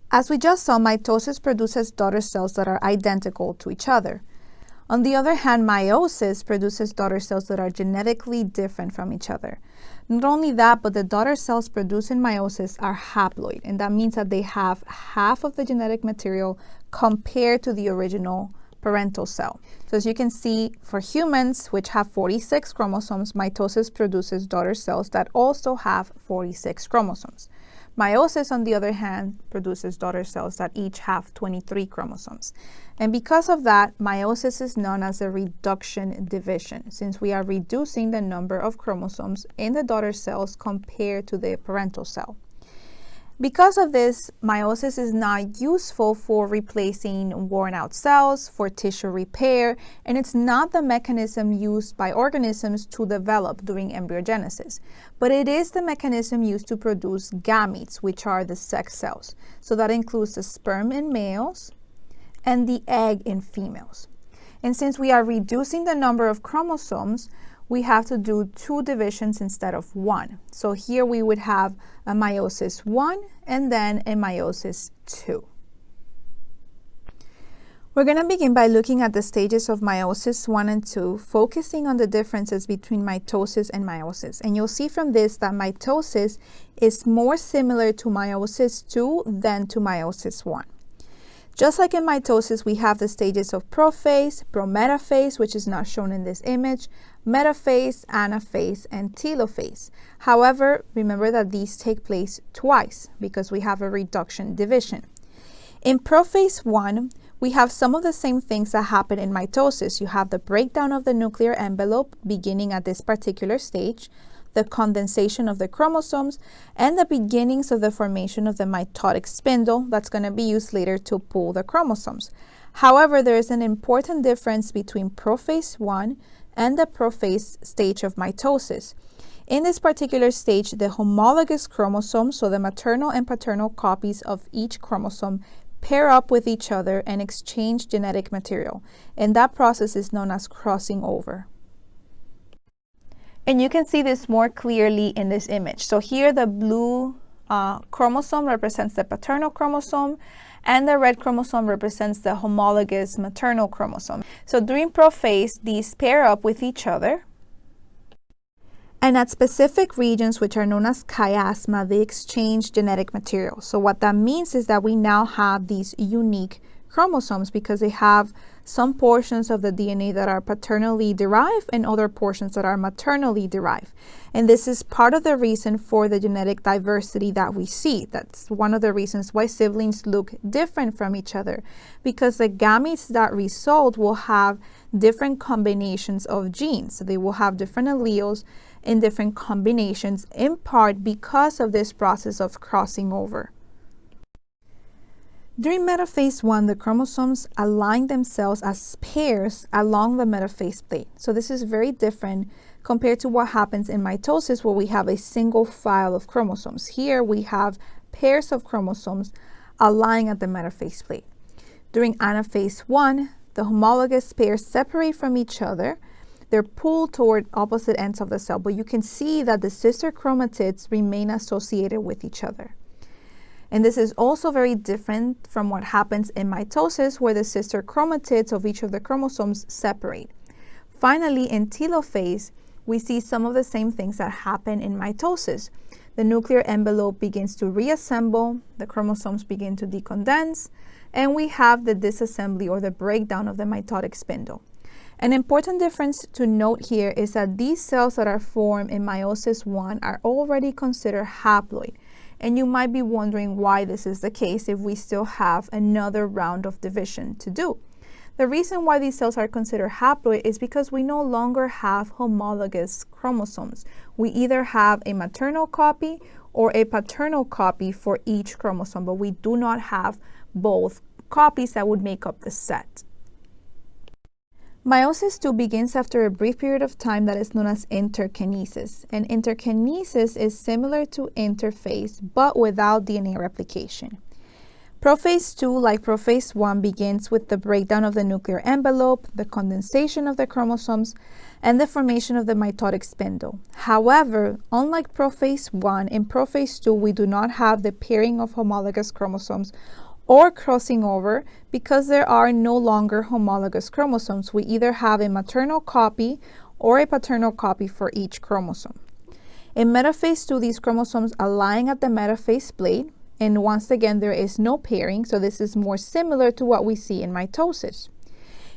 As we just saw, mitosis produces daughter cells that are identical to each other. On the other hand, meiosis produces daughter cells that are genetically different from each other. Not only that, but the daughter cells produced in meiosis are haploid, and that means that they have half of the genetic material compared to the original parental cell. So as you can see, for humans, which have 46 chromosomes, mitosis produces daughter cells that also have 46 chromosomes. Meiosis, on the other hand, produces daughter cells that each have 23 chromosomes. And because of that, meiosis is known as a reduction division, since we are reducing the number of chromosomes in the daughter cells compared to the parental cell. Because of this, meiosis is not useful for replacing worn out cells, for tissue repair, and it's not the mechanism used by organisms to develop during embryogenesis. But it is the mechanism used to produce gametes, which are the sex cells. So that includes the sperm in males and the egg in females. And since we are reducing the number of chromosomes, we have to do 2 divisions instead of 1. So here we would have a Meiosis 1 and then a Meiosis 2. We're going to begin by looking at the stages of Meiosis 1 and 2, focusing on the differences between mitosis and meiosis. And you'll see from this that mitosis is more similar to Meiosis 2 than to Meiosis 1. Just like in mitosis, we have the stages of prophase, prometaphase, which is not shown in this image, metaphase, anaphase, and telophase. However, remember that these take place twice because we have a reduction division. In prophase 1, we have some of the same things that happen in mitosis. You have the breakdown of the nuclear envelope beginning at this particular stage, the condensation of the chromosomes, and the beginnings of the formation of the mitotic spindle that's going to be used later to pull the chromosomes. However, there is an important difference between prophase 1 and the prophase stage of mitosis. In this particular stage, the homologous chromosomes, so the maternal and paternal copies of each chromosome, pair up with each other and exchange genetic material. And that process is known as crossing over. And you can see this more clearly in this image. So here the blue chromosome represents the paternal chromosome, and the red chromosome represents the homologous maternal chromosome. So during prophase, these pair up with each other. And at specific regions, which are known as chiasma, they exchange genetic material. So what that means is that we now have these unique chromosomes because they have some portions of the DNA that are paternally derived and other portions that are maternally derived. And this is part of the reason for the genetic diversity that we see. That's one of the reasons why siblings look different from each other, because the gametes that result will have different combinations of genes. So they will have different alleles in different combinations, in part because of this process of crossing over. During metaphase 1, the chromosomes align themselves as pairs along the metaphase plate. So this is very different compared to what happens in mitosis, where we have a single file of chromosomes. Here we have pairs of chromosomes aligning at the metaphase plate. During anaphase 1, the homologous pairs separate from each other. They're pulled toward opposite ends of the cell, but you can see that the sister chromatids remain associated with each other. And this is also very different from what happens in mitosis, where the sister chromatids of each of the chromosomes separate. Finally, in telophase, we see some of the same things that happen in mitosis. The nuclear envelope begins to reassemble, the chromosomes begin to decondense, and we have the disassembly or the breakdown of the mitotic spindle. An important difference to note here is that these cells that are formed in Meiosis 1 are already considered haploid. And you might be wondering why this is the case if we still have another round of division to do. The reason why these cells are considered haploid is because we no longer have homologous chromosomes. We either have a maternal copy or a paternal copy for each chromosome, but we do not have both copies that would make up the set. Meiosis 2 begins after a brief period of time that is known as interkinesis. And interkinesis is similar to interphase, but without DNA replication. Prophase 2, like prophase 1, begins with the breakdown of the nuclear envelope, the condensation of the chromosomes, and the formation of the mitotic spindle. However, unlike prophase 1, in prophase 2, we do not have the pairing of homologous chromosomes or crossing over because there are no longer homologous chromosomes. We either have a maternal copy or a paternal copy for each chromosome. In metaphase 2, these chromosomes align at the metaphase plate, and once again, there is no pairing, so this is more similar to what we see in mitosis.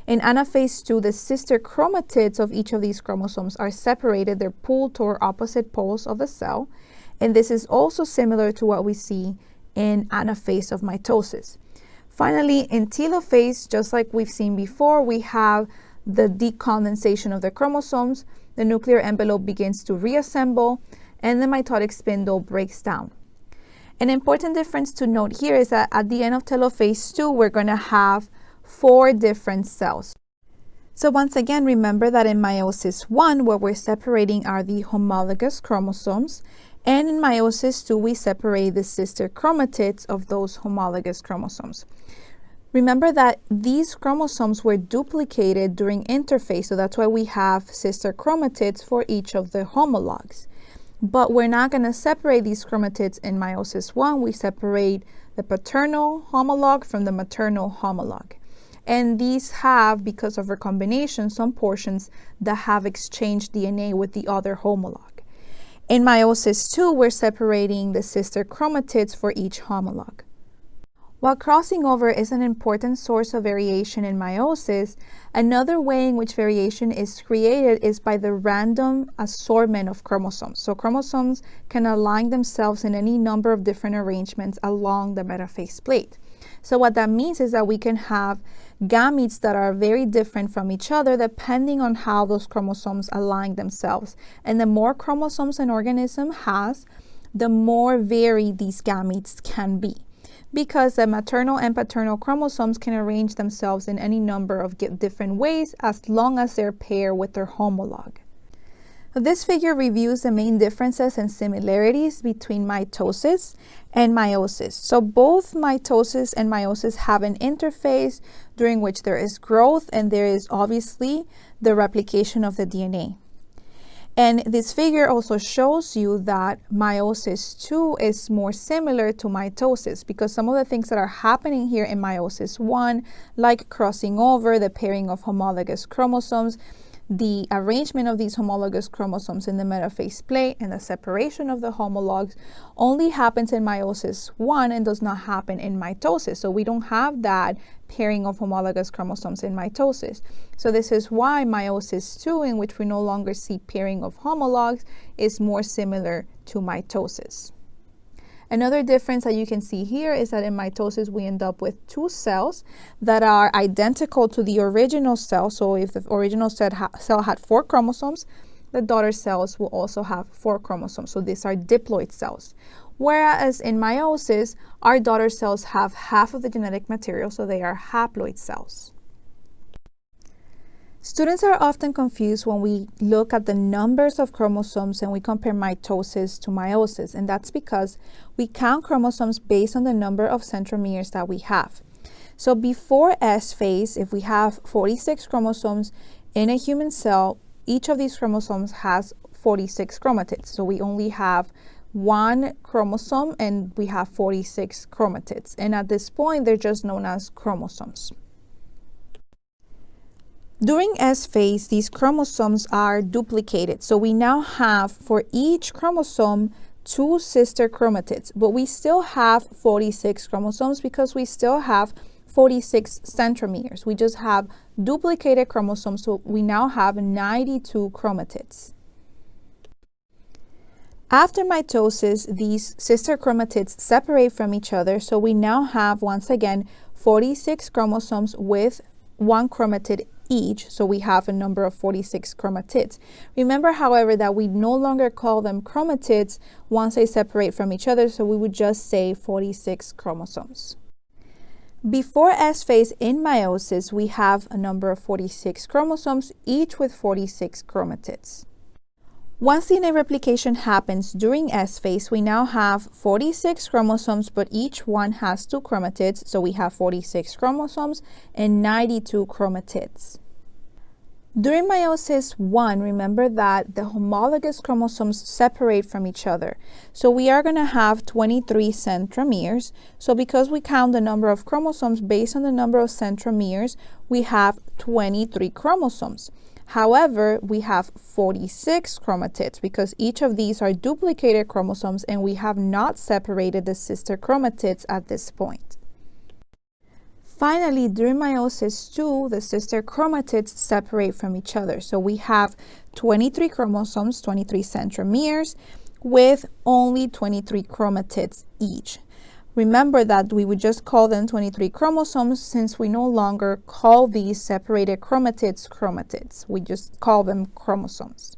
In anaphase 2, the sister chromatids of each of these chromosomes are separated. They're pulled toward opposite poles of the cell, and this is also similar to what we see in anaphase of mitosis. Finally, in telophase, just like we've seen before, we have the decondensation of the chromosomes. The nuclear envelope begins to reassemble, and the mitotic spindle breaks down. An important difference to note here is that at the end of telophase 2, we're going to have 4 different cells. So once again, remember that in meiosis 1, what we're separating are the homologous chromosomes, and in meiosis 2, we separate the sister chromatids of those homologous chromosomes. Remember that these chromosomes were duplicated during interphase, so that's why we have sister chromatids for each of the homologs. But we're not going to separate these chromatids in meiosis 1. We separate the paternal homolog from the maternal homolog. And these have, because of recombination, some portions that have exchanged DNA with the other homolog. In meiosis 2, we're separating the sister chromatids for each homolog. While crossing over is an important source of variation in meiosis, another way in which variation is created is by the random assortment of chromosomes. So chromosomes can align themselves in any number of different arrangements along the metaphase plate. So what that means is that we can have gametes that are very different from each other depending on how those chromosomes align themselves. And the more chromosomes an organism has, the more varied these gametes can be, because the maternal and paternal chromosomes can arrange themselves in any number of different ways as long as they're paired with their homolog. This figure reviews the main differences and similarities between mitosis and meiosis. So both mitosis and meiosis have an interphase during which there is growth and there is obviously the replication of the DNA. And this figure also shows you that meiosis 2 is more similar to mitosis, because some of the things that are happening here in meiosis 1, like crossing over, the pairing of homologous chromosomes, the arrangement of these homologous chromosomes in the metaphase plate, and the separation of the homologs only happens in meiosis 1 and does not happen in mitosis. So we don't have that pairing of homologous chromosomes in mitosis. So this is why meiosis 2, in which we no longer see pairing of homologs, is more similar to mitosis. Another difference that you can see here is that in mitosis we end up with 2 cells that are identical to the original cell. So if the original cell had 4 chromosomes, the daughter cells will also have 4 chromosomes. So these are diploid cells. Whereas in meiosis, our daughter cells have half of the genetic material, so they are haploid cells. Students are often confused when we look at the numbers of chromosomes and we compare mitosis to meiosis, and that's because we count chromosomes based on the number of centromeres that we have. So before S phase, if we have 46 chromosomes in a human cell, each of these chromosomes has 46 chromatids. So we only have 1 chromosome and we have 46 chromatids. And at this point, they're just known as chromosomes. During S phase, these chromosomes are duplicated. So we now have for each chromosome 2 sister chromatids, but we still have 46 chromosomes because we still have 46 centromeres. We just have duplicated chromosomes, so we now have 92 chromatids. After mitosis, these sister chromatids separate from each other, so we now have, once again, 46 chromosomes with 1 chromatid each, so we have a number of 46 chromatids. Remember, however, that we no longer call them chromatids once they separate from each other, so we would just say 46 chromosomes. Before S phase in meiosis, we have a number of 46 chromosomes, each with 46 chromatids. Once DNA replication happens during S phase, we now have 46 chromosomes, but each one has 2 chromatids, so we have 46 chromosomes and 92 chromatids. During Meiosis One, remember that the homologous chromosomes separate from each other. So we are going to have 23 centromeres. So because we count the number of chromosomes based on the number of centromeres, we have 23 chromosomes. However, we have 46 chromatids because each of these are duplicated chromosomes and we have not separated the sister chromatids at this point. Finally, during Meiosis 2, the sister chromatids separate from each other. So we have 23 chromosomes, 23 centromeres, with only 23 chromatids each. Remember that we would just call them 23 chromosomes since we no longer call these separated chromatids chromatids. We just call them chromosomes.